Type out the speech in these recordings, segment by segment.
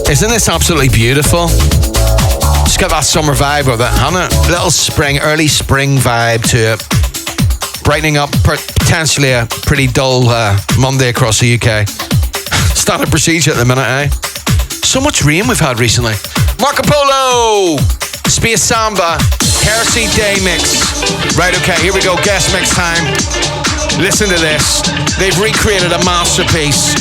Isn't this absolutely beautiful? Just got that summer vibe with it, hasn't it? Little spring, early spring vibe to it. Brightening up potentially a pretty dull Monday across the UK. Standard procedure at the minute, eh? So much rain we've had recently. Marco Polo! Space Samba, Heresy Day Mix. Right, okay, here we go, guest mix time. Listen to this. They've recreated a masterpiece.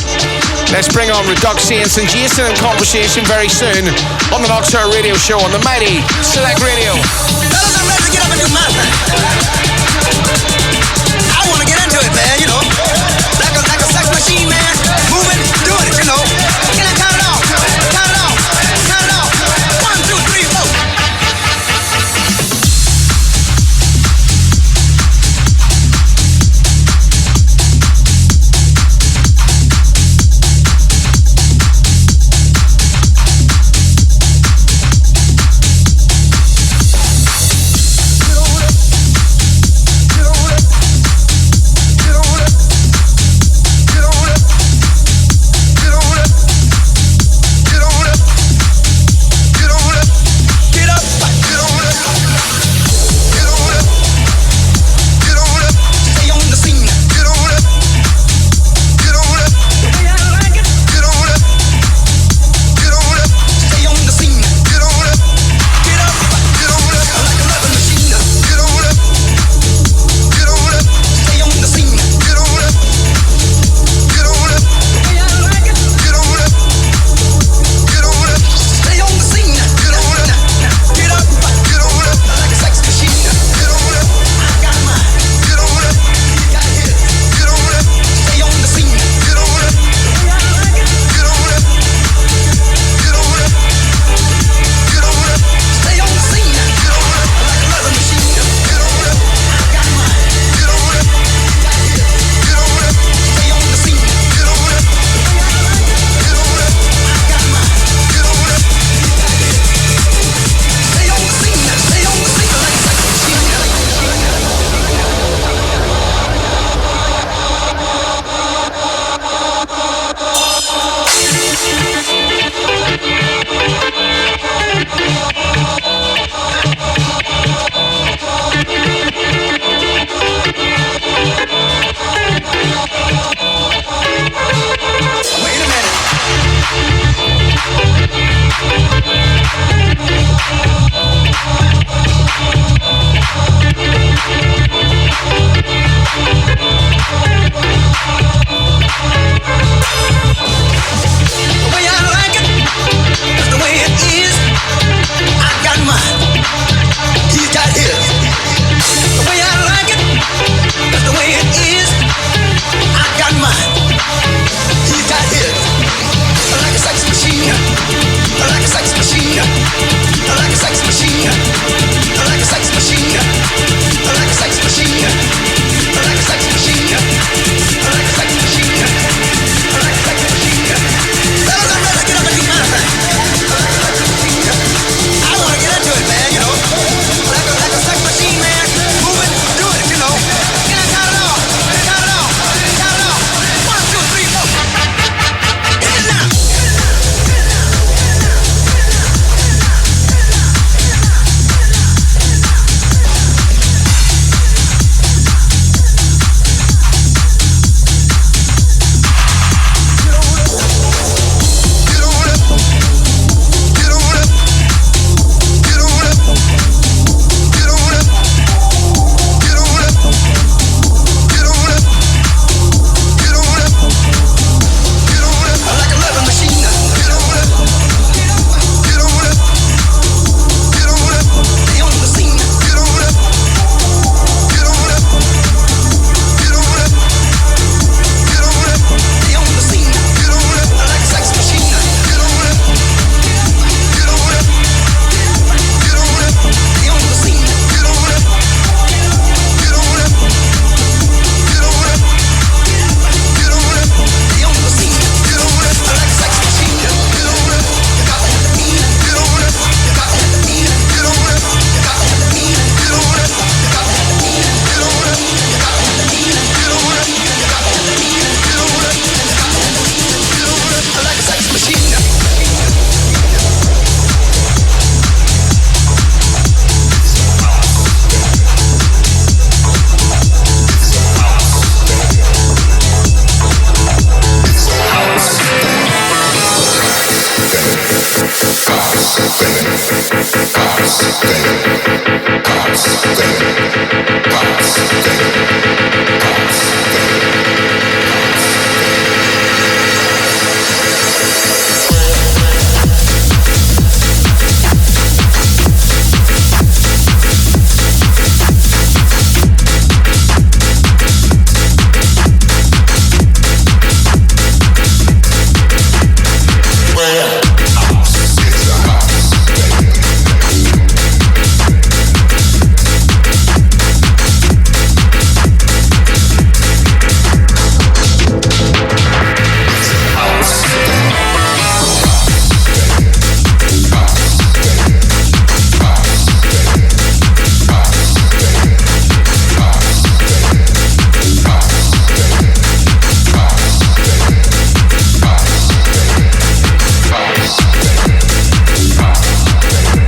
Let's bring on Redux Saints and Jason in conversation very soon on the Nocturnal Radio Show on the mighty Select Radio. Fellas, I'm ready to get up and do my thing. I want to get into it, man, you know. Like a sex machine, man. Moving, doing it, you know. Can I count it off? Count it off. Count it off. 1, 2, 3, 4.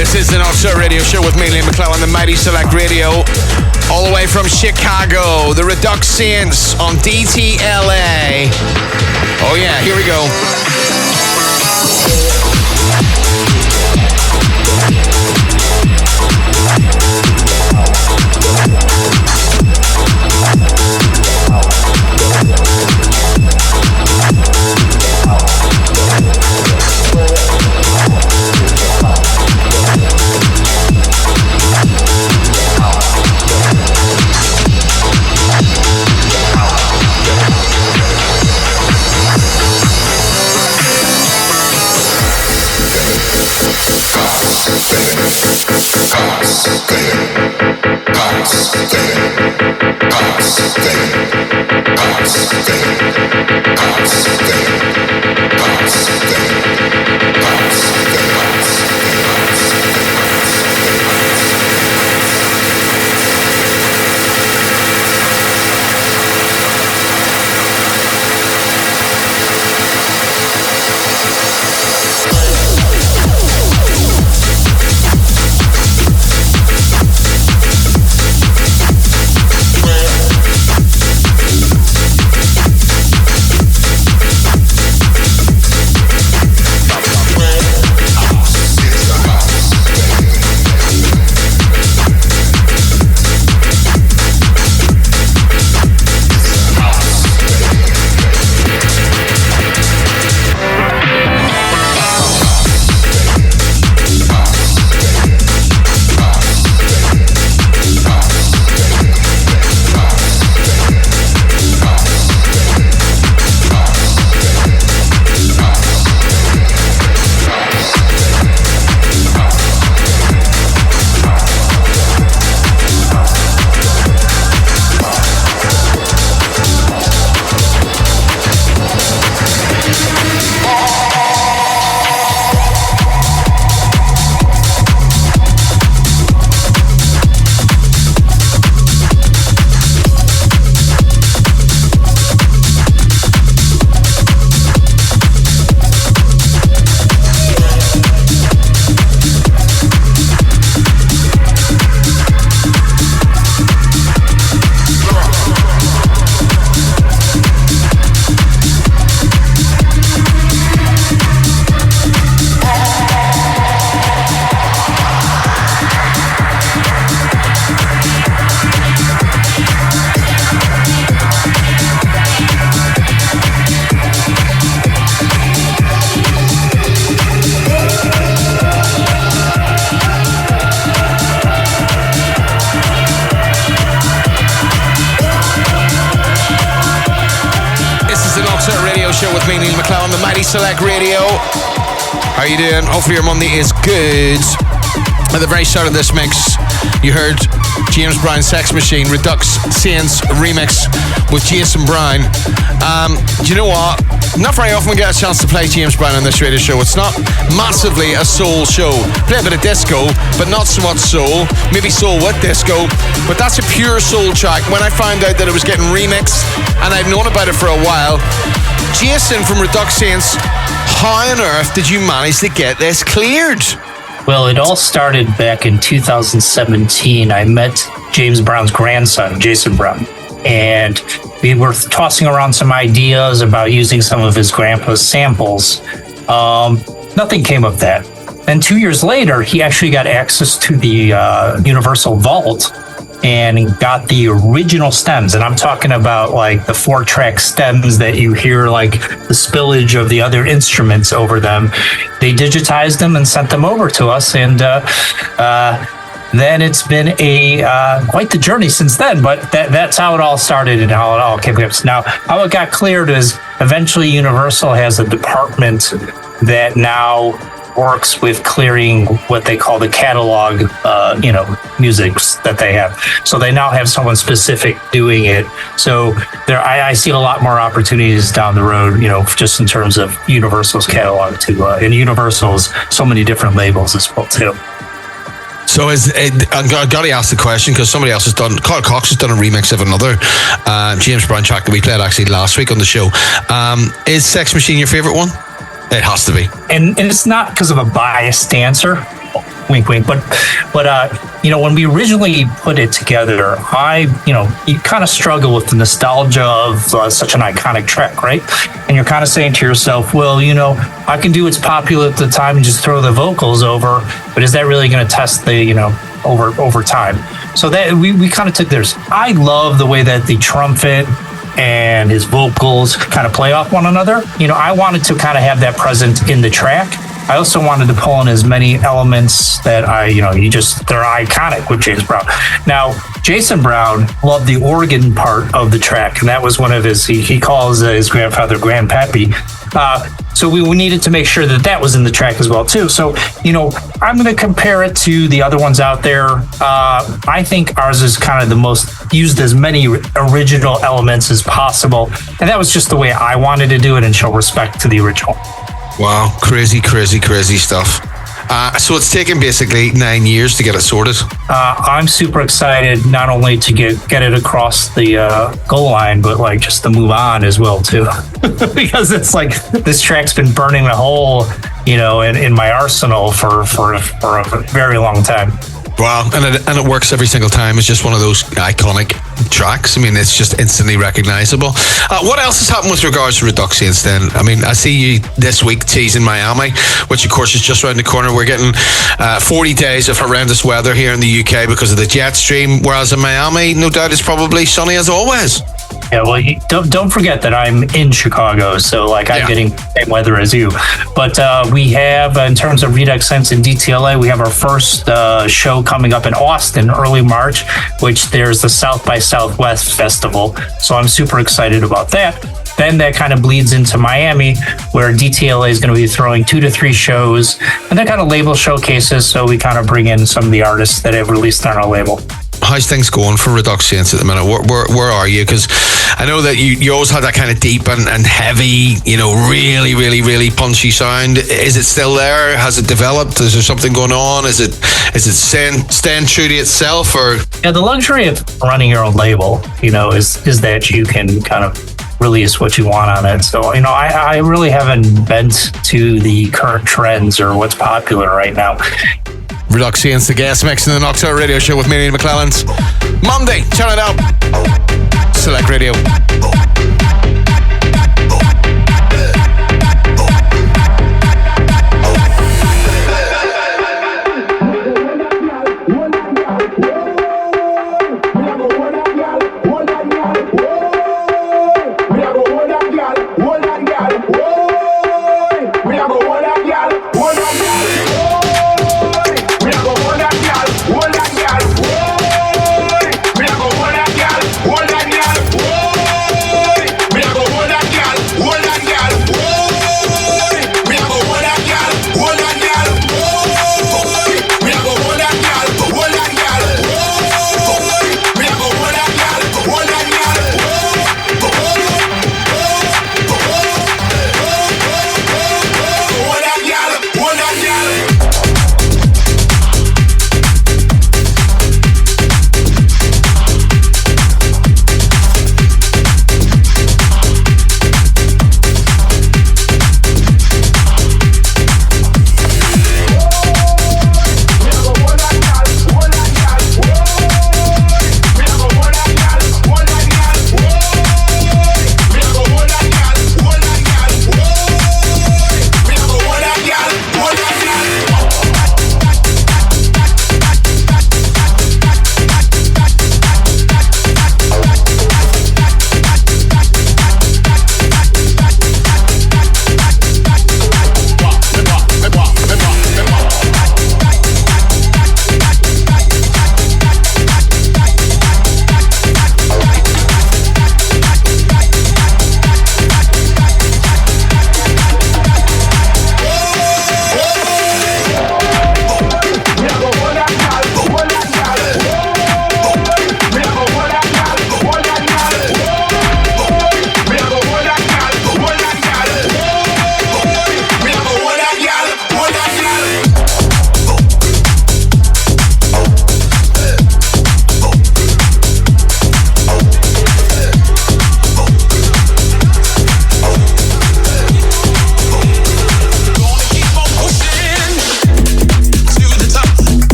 This is the Nocturnal Radio Show with me, Neal McClelland, the Mighty Select Radio, all the way from Chicago, the Redux Saints on DTLA. Oh yeah, here we go. Show with me, Neal McClelland, the Mighty Select Radio. How are you doing? Hopefully your Monday is good. At the very start of this mix, you heard James Brown's Sex Machine, Redux Saints remix with Jason Brown. Do you know what? Not very often we get a chance to play James Brown on this radio show. It's not massively a soul show. Play a bit of disco, but not so much soul. Maybe soul with disco, but that's a pure soul track. When I found out that it was getting remixed, and I'd known about it for a while, Jason from Redux Saints, how on earth did you manage to get this cleared? Well, it all started back in 2017. I met James Brown's grandson, Jason Brown, and we were tossing around some ideas about using some of his grandpa's samples. Nothing came of that. Then 2 years later, he actually got access to the Universal Vault and got the original stems. And I'm talking about like the 4-track stems that you hear, like the spillage of the other instruments over them. They digitized them and sent them over to us. And then it's been quite the journey since then. But that's how it all started and how it all came up. Now, how it got cleared is eventually Universal has a department that now works with clearing what they call the catalog, musics that they have. So they now have someone specific doing it. So I see a lot more opportunities down the road, just in terms of Universal's catalog too. And Universal's so many different labels as well too. So I've got to ask the question because somebody else has done. Carl Cox has done a remix of another James Brown track that we played actually last week on the show. Is Sex Machine your favorite one? It has to be. And it's not because of a biased answer. Wink, wink. But when we originally put it together, you kind of struggle with the nostalgia of such an iconic track, right? And you're kind of saying to yourself, well, I can do what's popular at the time and just throw the vocals over, but is that really going to test the, over time? So that we kind of took theirs. I love the way that the trumpet and his vocals kind of play off one another. I wanted to kind of have that present in the track. I also wanted to pull in as many elements that they're iconic with James Brown. Now, Jason Brown loved the organ part of the track, and that was one of his, he calls his grandfather Grandpappy. So we needed to make sure that was in the track as well too. So, I'm going to compare it to the other ones out there. I think ours is kind of the most used as many original elements as possible. And that was just the way I wanted to do it and show respect to the original. Wow, crazy stuff. So it's taken basically 9 years to get it sorted. I'm super excited not only to get it across the goal line, but like just to move on as well too, because it's like this track's been burning a hole, in my arsenal for a very long time. Wow, and it works every single time. It's just one of those iconic tracks. I mean, it's just instantly recognizable. What else has happened with regards to Redux Saints then? I mean, I see you this week teasing Miami, which of course is just around the corner. We're getting 40 days of horrendous weather here in the UK because of the jet stream, whereas in Miami, no doubt it's probably sunny as always. Yeah, well, don't forget that I'm in Chicago, so I'm getting the same weather as you. But we have, in terms of Redux Saints and DTLA, we have our first show coming up in Austin early March, which there's the South by Southwest Festival. So I'm super excited about that. Then that kind of bleeds into Miami, where DTLA is going to be throwing 2 to 3 shows, and they're kind of label showcases. So we kind of bring in some of the artists that have released on our label. How's things going for Redux Saints at the minute? Where are you? Because I know that you always had that kind of deep and heavy, really, really, really punchy sound. Is it still there? Has it developed? Is there something going on? Is it staying true to itself? Or the luxury of running your own label, is that you can kind of release what you want on it. So, I really haven't bent to the current trends or what's popular right now. Redux Saints, the guest mix in the Nocturnal Radio Show with me, Neal McClelland. Monday, turn it up. Select Radio.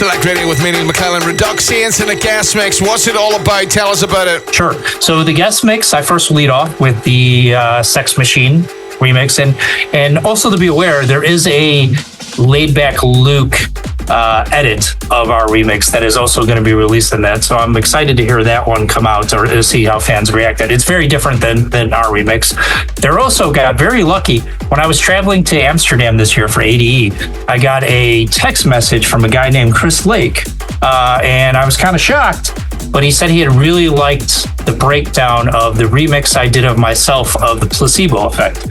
Select Radio with me, Neal McClelland. Redux Saints in a guest mix. What's it all about? Tell us about it. Sure. So the guest mix, I first lead off with the Sex Machine remix. And also to be aware, there is a laid back Luke edit of our remix that is also going to be released in that. So I'm excited to hear that one come out or to see how fans react. It's very different than our remix. They're also got very lucky. When I was traveling to Amsterdam this year for ADE, I got a text message from a guy named Chris Lake. And I was kind of shocked, but he said he had really liked the breakdown of the remix I did of myself of the placebo effect.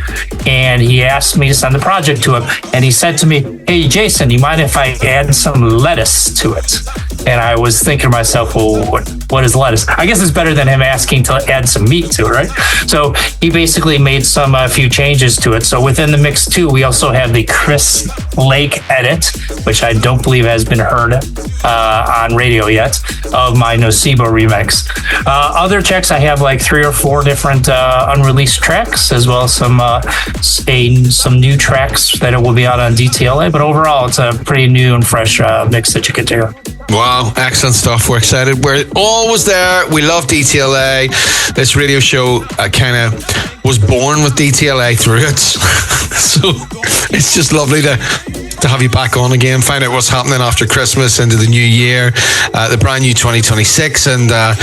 And he asked me to send the project to him. And he said to me, "Hey, Jason, you mind if I add some lettuce to it?" And I was thinking to myself, well, what is lettuce? I guess it's better than him asking to add some meat to it, right? So he basically made some few changes to it. So within the mix too, we also have the Chris Lake edit, which I don't believe has been heard on radio yet, of my Nocebo remix. Other checks, I have like 3 or 4 different unreleased tracks, as well as some new tracks that will be out on DTLA. But overall, it's a pretty new and fresh mix that you can hear. Wow, excellent stuff. We're excited. We're always there. We love DTLA. This radio show kind of was born with DTLA through it. So it's just lovely to have you back on again, find out what's happening after Christmas into the new year, the brand new 2026, and now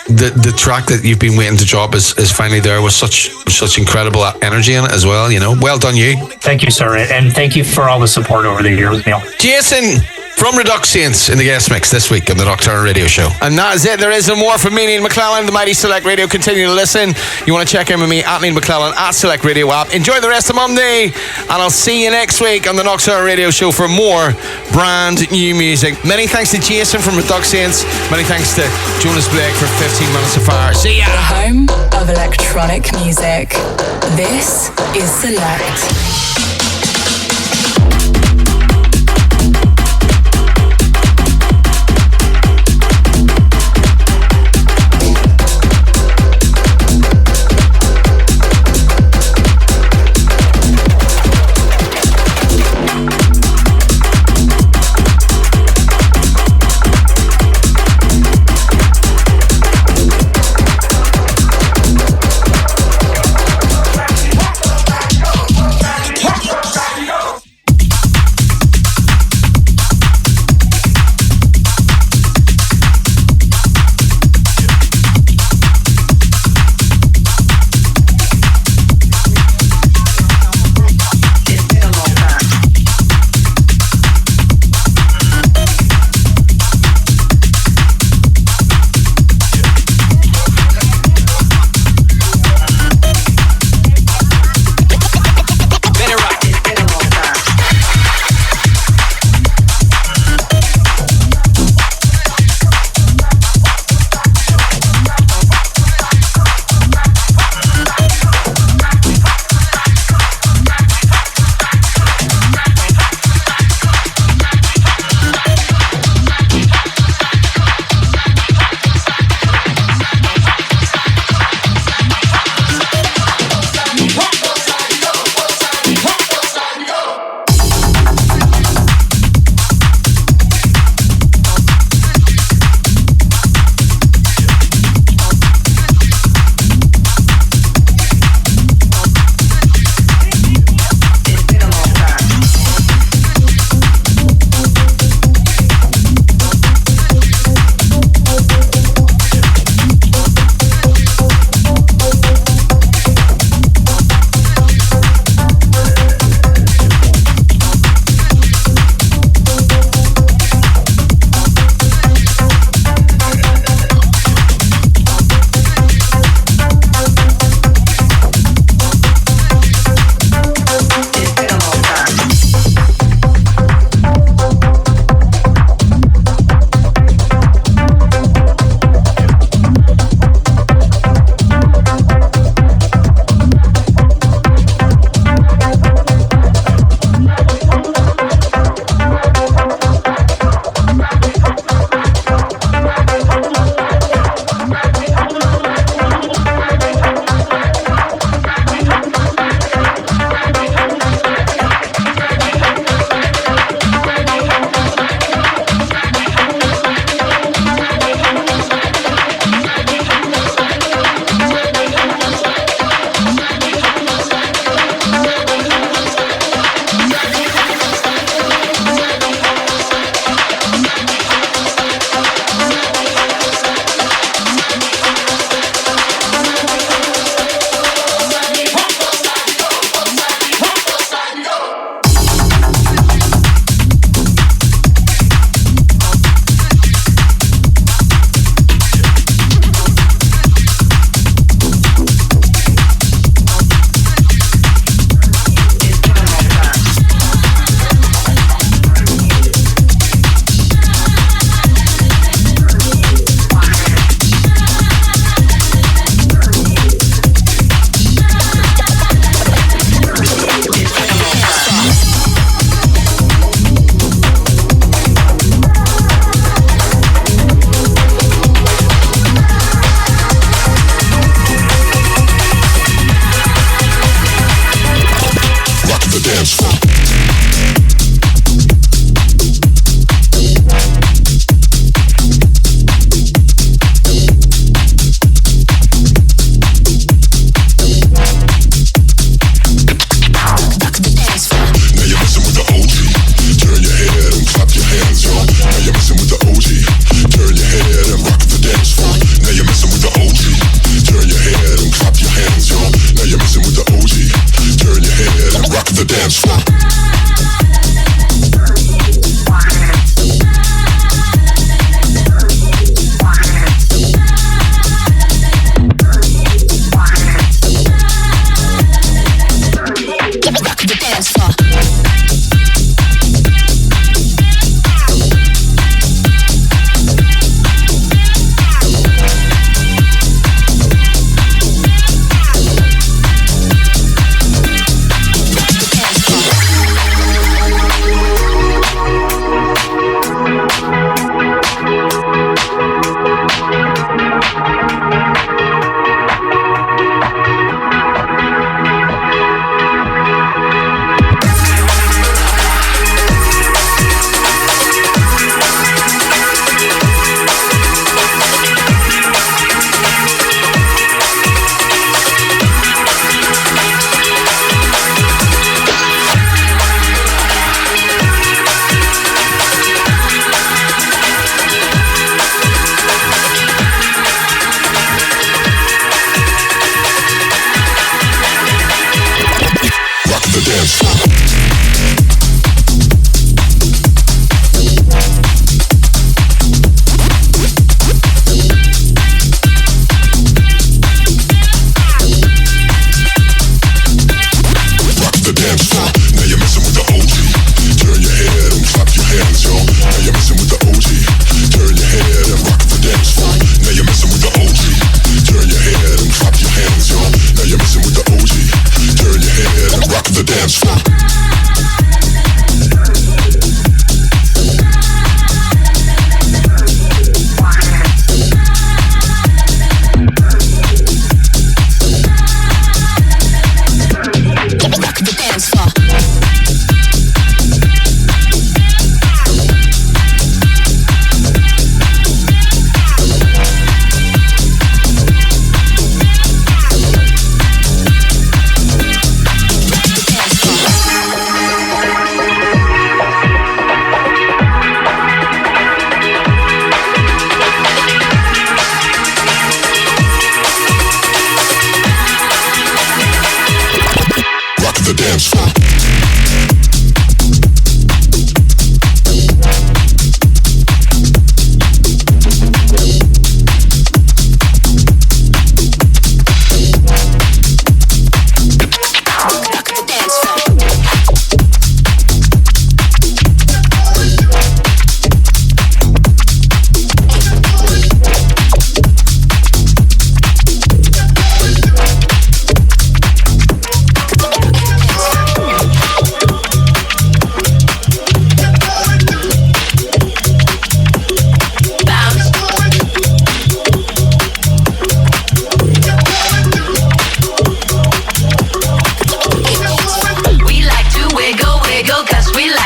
the track that you've been waiting to drop is finally there with such incredible energy in it as well. You know, well done, you. Thank you, sir, and thank you for all the support over the years, Neal. Jason from Redux Saints in the guest mix this week on the Nocturnal Radio Show. And that is it. There is no more from me, Neal McClelland, the Mighty Select Radio. Continue to listen. You want to check in with me at Neal McClelland at Select Radio app. Enjoy the rest of Monday, and I'll see you next week on the Nocturnal Radio Show for more brand new music. Many thanks to Jason from Redux Saints. Many thanks to Jonas Blake for 15 minutes of fire. See ya. The home of electronic music. This is Select.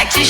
like to